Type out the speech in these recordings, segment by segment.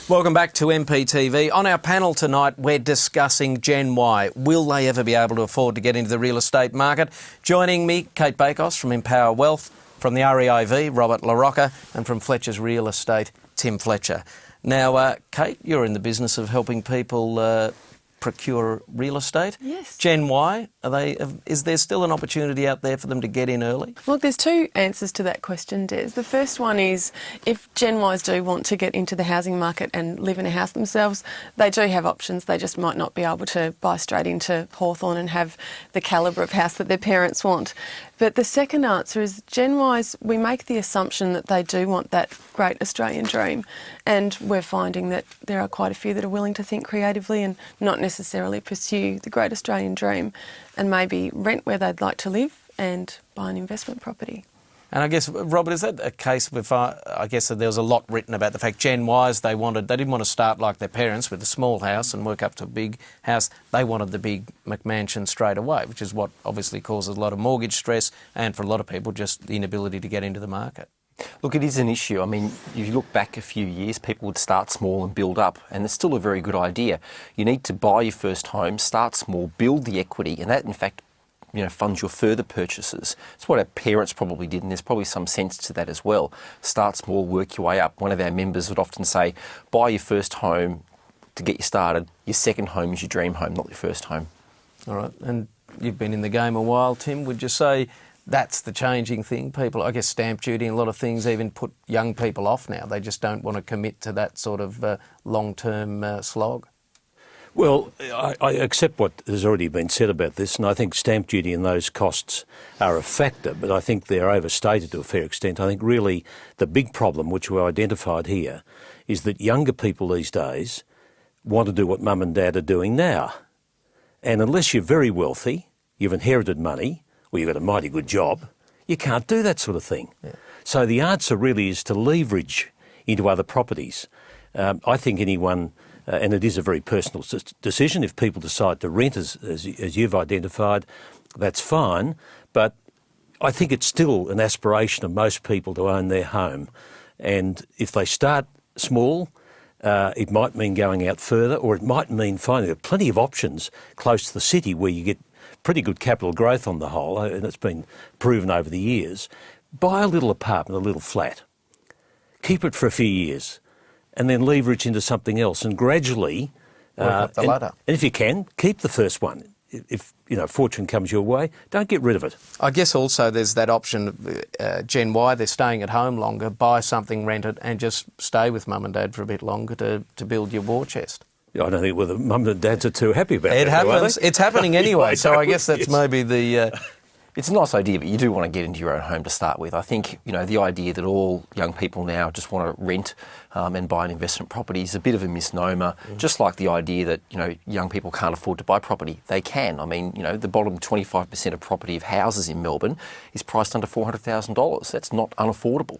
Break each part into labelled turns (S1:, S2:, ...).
S1: Welcome back to MPTV. On our panel tonight, we're discussing Gen Y. Will they ever be able to afford to get into the real estate market? Joining me, Kate Bakos from Empower Wealth, from the REIV, Robert LaRocca, and from Fletcher's Real Estate, Tim Fletcher. Now, Kate, you're in the business of helping people procure real estate.
S2: Yes.
S1: Gen Y, is there still an opportunity out there for them to get in early?
S2: Well, there's two answers to that question, Des. The first one is if Gen Ys do want to get into the housing market and live in a house themselves, they do have options. They just might not be able to buy straight into Hawthorn and have the calibre of house that their parents want. But the second answer is Gen Ys, we make the assumption that they do want that great Australian dream, and we're finding that there are quite a few that are willing to think creatively and not necessarily pursue the great Australian dream and maybe rent where they'd like to live and buy an investment property.
S1: And I guess, Robert, is that a case with, I guess there was a lot written about the fact Gen Ys, they didn't want to start like their parents with a small house and work up to a big house. They wanted the big McMansion straight away, which is what obviously causes a lot of mortgage stress and for a lot of people just the inability to get into the market.
S3: Look, it is an issue. I mean, if you look back a few years, people would start small and build up, and it's still a very good idea. You need to buy your first home, start small, build the equity, and that, in fact, funds your further purchases. It's what our parents probably did, and there's probably some sense to that as well. Start small, work your way up. One of our members would often say, buy your first home to get you started. Your second home is your dream home, not your first home.
S1: All right, and you've been in the game a while, Tim. Would you say that's the changing thing? People, I guess stamp duty and a lot of things even put young people off now. They just don't want to commit to that sort of long-term slog.
S4: Well, I accept what has already been said about this, and I think stamp duty and those costs are a factor, but I think they're overstated to a fair extent. I think really the big problem which we identified here is that younger people these days want to do what mum and dad are doing now. And unless you're very wealthy, you've inherited money, or you've got a mighty good job, you can't do that sort of thing. Yeah. So the answer really is to leverage into other properties. I think anyone... and it is a very personal decision. If people decide to rent, as you've identified, that's fine. But I think it's still an aspiration of most people to own their home. And if they start small, it might mean going out further, or it might mean finding there are plenty of options close to the city where you get pretty good capital growth on the whole, and it's been proven over the years. Buy a little apartment, a little flat. Keep it for a few years, and then leverage into something else, and gradually,
S1: work up the ladder.
S4: And if you can, keep the first one. If fortune comes your way, don't get rid of it.
S1: I guess also there's that option, Gen Y, they're staying at home longer, buy something, rent it, and just stay with mum and dad for a bit longer to build your war chest.
S4: I don't think whether mum and dads are too happy about
S1: it.
S4: It
S1: happens. It's happening anyway, so I guess that's maybe the...
S3: It's a nice idea, but you do want to get into your own home to start with. I think, the idea that all young people now just want to rent and buy an investment property is a bit of a misnomer. Just like the idea that, young people can't afford to buy property. They can. I mean, the bottom 25% of property of houses in Melbourne is priced under $400,000. That's not unaffordable.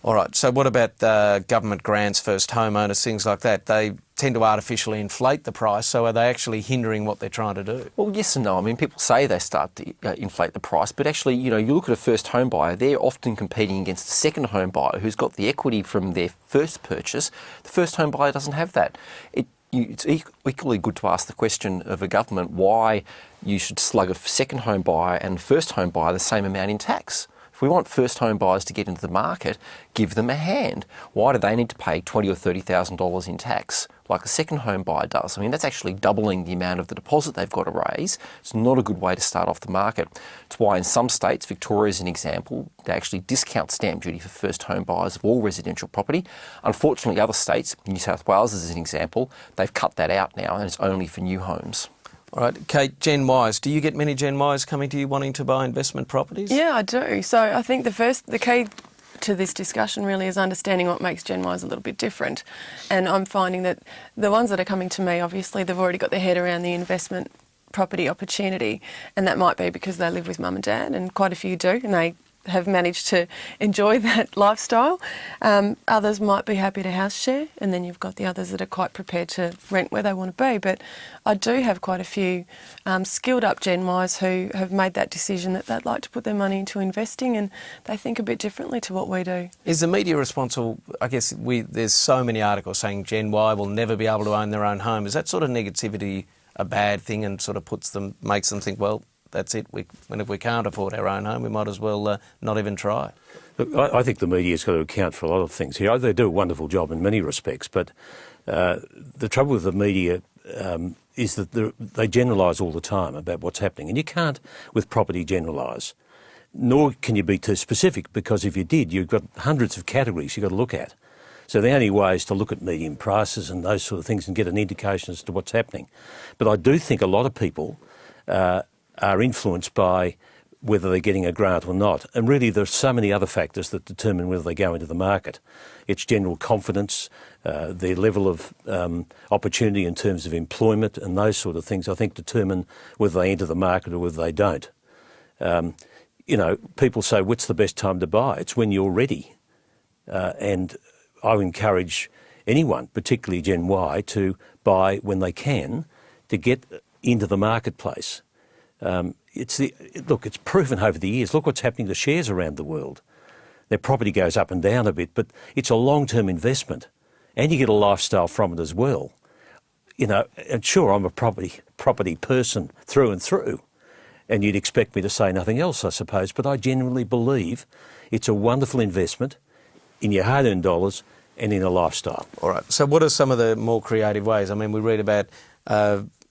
S1: All right, so what about government grants, first homeowners, things like that? They tend to artificially inflate the price, so are they actually hindering what they're trying to do?
S3: Well, yes and no. I mean, people say they start to inflate the price, but actually, you look at a first home buyer, they're often competing against a second home buyer who's got the equity from their first purchase. The first home buyer doesn't have that. It's equally good to ask the question of a government why you should slug a second home buyer and first home buyer the same amount in tax. If we want first home buyers to get into the market, give them a hand. Why do they need to pay $20,000 or $30,000 in tax like a second home buyer does? I mean, that's actually doubling the amount of the deposit they've got to raise. It's not a good way to start off the market. It's why in some states, Victoria is an example, they actually discount stamp duty for first home buyers of all residential property. Unfortunately, other states, New South Wales is an example, they've cut that out now and it's only for new homes.
S1: All right, Kate, Gen Ys, do you get many Gen Ys coming to you wanting to buy investment properties?
S2: Yeah, I do. So I think the key to this discussion really is understanding what makes Gen Ys a little bit different. And I'm finding that the ones that are coming to me, obviously, they've already got their head around the investment property opportunity, and that might be because they live with mum and dad, and quite a few do, and they have managed to enjoy that lifestyle. Others might be happy to house share, and then you've got the others that are quite prepared to rent where they want to be. But I do have quite a few skilled up Gen Ys who have made that decision that they'd like to put their money into investing, and they think a bit differently to what we do.
S1: Is the media responsible? I guess there's so many articles saying Gen Y will never be able to own their own home. Is that sort of negativity a bad thing and sort of makes them think, well, that's it, if we can't afford our own home, we might as well not even try?
S4: Look, I think the media's got to account for a lot of things here. They do a wonderful job in many respects, but the trouble with the media is that they generalise all the time about what's happening, and you can't, with property, generalise. Nor can you be too specific, because if you did, you've got hundreds of categories you've got to look at. So the only way is to look at median prices and those sort of things and get an indication as to what's happening. But I do think a lot of people are influenced by whether they're getting a grant or not. And really there are so many other factors that determine whether they go into the market. It's general confidence, their level of opportunity in terms of employment, and those sort of things, I think, determine whether they enter the market or whether they don't. You know, people say, what's the best time to buy? It's when you're ready. And I would encourage anyone, particularly Gen Y, to buy when they can to get into the marketplace. Look, it's proven over the years. Look what's happening to shares around the world. Their property goes up and down a bit, but it's a long-term investment, and you get a lifestyle from it as well. You know, and sure, I'm a property person through and through, and you'd expect me to say nothing else, I suppose, but I genuinely believe it's a wonderful investment in your hard-earned dollars and in a lifestyle.
S1: All right. So what are some of the more creative ways? I mean, we read about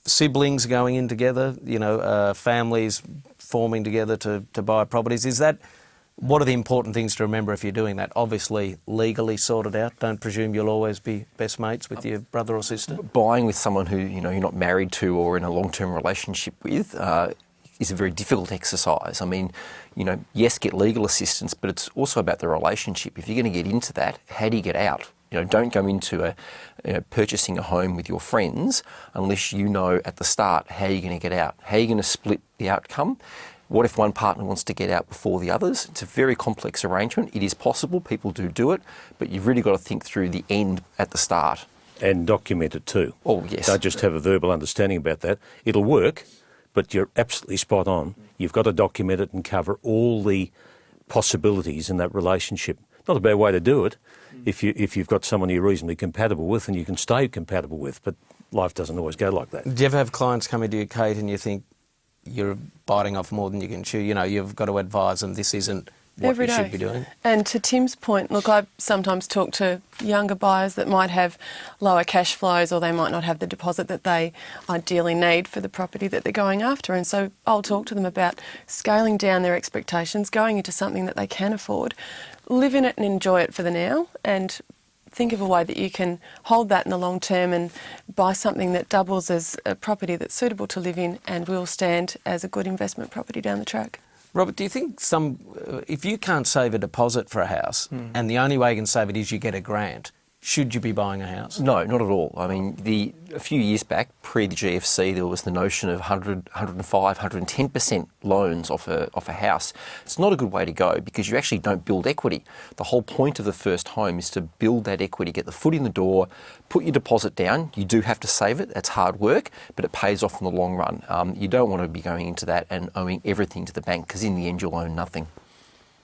S1: siblings going in together, you know, families forming together to buy properties. What are the important things to remember if you're doing that? Obviously, legally sorted out. Don't presume you'll always be best mates with your brother or sister.
S3: Buying with someone who, you know, you're not married to or in a long-term relationship with is a very difficult exercise. I mean, you know, yes, get legal assistance, but it's also about the relationship. If you're going to get into that, how do you get out? You know, don't go into purchasing a home with your friends unless you know at the start how you're going to get out. How are you going to split the outcome? What if one partner wants to get out before the others? It's a very complex arrangement. It is possible. People do it, but you've really got to think through the end at the start.
S4: And document it too.
S3: Oh, yes.
S4: Don't just have a verbal understanding about that. It'll work, but you're absolutely spot on. You've got to document it and cover all the possibilities in that relationship. Not a bad way to do it if you've got someone you're reasonably compatible with and you can stay compatible with, but life doesn't always go like that.
S1: Do you ever have clients come into you, Kate, and you think you're biting off more than you can chew? You know, you've got to advise them this isn't what you should be doing.
S2: And to Tim's point, look, I sometimes talk to younger buyers that might have lower cash flows, or they might not have the deposit that they ideally need for the property that they're going after. And so I'll talk to them about scaling down their expectations, going into something that they can afford, live in it and enjoy it for the now, and think of a way that you can hold that in the long term and buy something that doubles as a property that's suitable to live in and will stand as a good investment property down the track.
S1: Robert, do you think if you can't save a deposit for a house and the only way you can save it is you get a grant, should you be buying a house?
S3: No, not at all. I mean, a few years back, pre the GFC, there was the notion of 100, 105, 110% loans off a house. It's not a good way to go because you actually don't build equity. The whole point of the first home is to build that equity, get the foot in the door, put your deposit down. You do have to save it. That's hard work, but it pays off in the long run. You don't want to be going into that and owing everything to the bank because in the end you'll own nothing.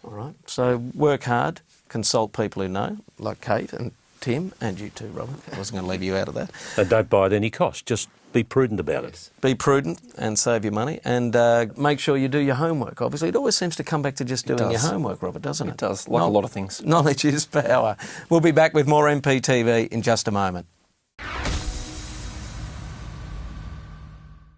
S1: All right. So work hard, consult people who know, like Kate and Tim, and you too, Robert. I wasn't going to leave you out of that.
S4: And don't buy at any cost. Just be prudent about it.
S1: Be prudent and save your money, and make sure you do your homework. Obviously, it always seems to come back to just doing your homework, Robert, doesn't it?
S3: It does, like a lot of things.
S1: Knowledge is power. We'll be back with more MPTV in just a moment.